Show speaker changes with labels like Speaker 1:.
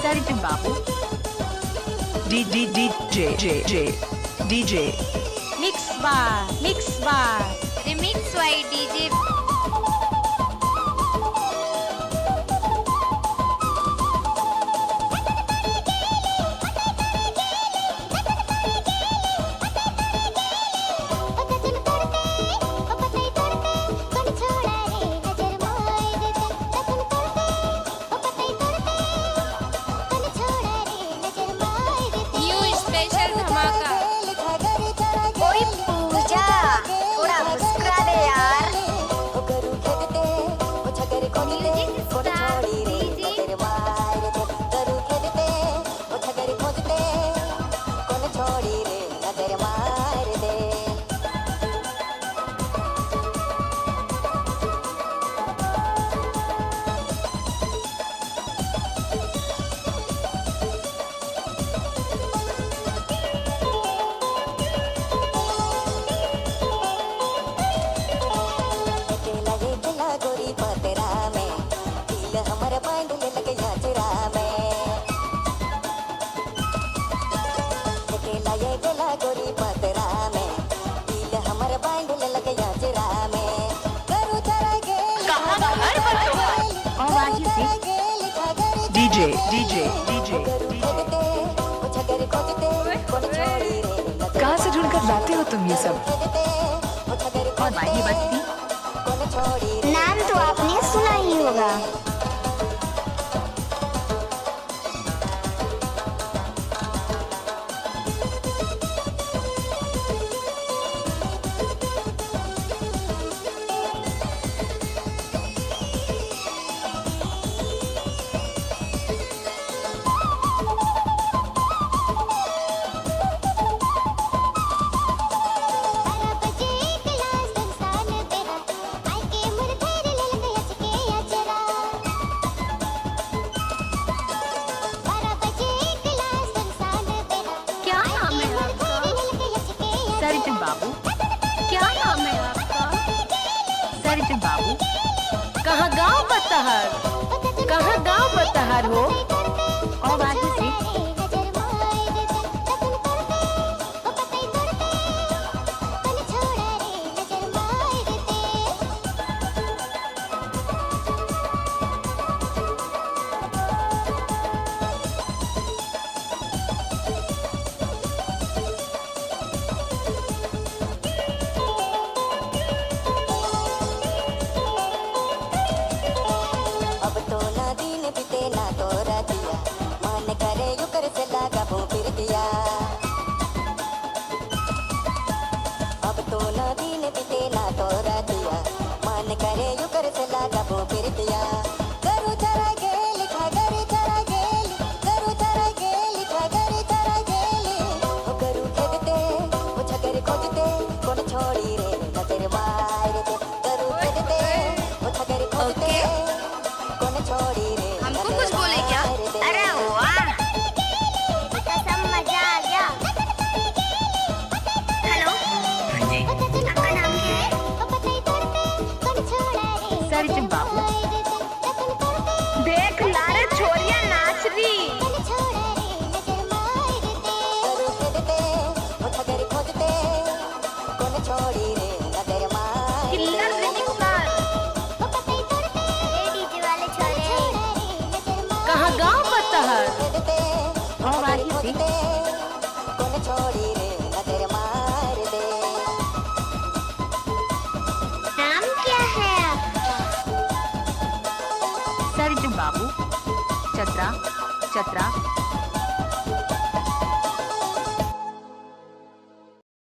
Speaker 1: Sarjan Babu. DJ.
Speaker 2: Mix bar.
Speaker 3: Remix by DJ. New special धमाका.
Speaker 2: ओए पूजा, थोड़ा मुस्कुरा दे यार।
Speaker 3: Music star DJ.
Speaker 1: और आगे से DJ.
Speaker 4: कहाँ से ढूंढकर लाते हो तुम ये सब?
Speaker 1: और बाकी बस्ती
Speaker 2: नाम तो आपने सुना ही होगा।
Speaker 3: क्या नाम है आपका?
Speaker 1: Sarjan Babu.
Speaker 3: क्या नाम है आपका?
Speaker 1: Sarjan Babu.
Speaker 2: कहाँ गाँव बतहर हो?
Speaker 1: और आगे से
Speaker 5: अब तो ना दिन बीते ना तो रातिया मन करे यू कर से लागा वो फिर दिया अब तो ना दिन बीते ना तो रातिया मन करे यू कर से लागा वो फिर दिया करू जरा गेल खा गरी जरा गेल करू जरा गेल खा गरी जरा गेल ओ करू खेदते ओ छगर खोजते कौन छोड़ी रे नजर मार दे करू खेदते ओ छगर खोजते कौन छोड़ी रे
Speaker 3: हमको कुछ बोले क्या?
Speaker 2: अरे वाह, कसम मजा आ गया। हेलो, आपका नाम क्या है?
Speaker 1: Sarjan Babu.
Speaker 2: देख लारे छोरिया नाच रही।
Speaker 5: करू खेदते ओ छगर खोजते कौन छोड़ी रे नजर मार
Speaker 2: किल्लर remix bar। डीजे वाले छोरे कहाँ गाँव बतहर?
Speaker 5: खेदते
Speaker 1: और आगे से
Speaker 5: कौन छोड़ी रे नजर मार दे
Speaker 2: नाम क्या है आपका?
Speaker 1: Sarjan Babu. Chatra.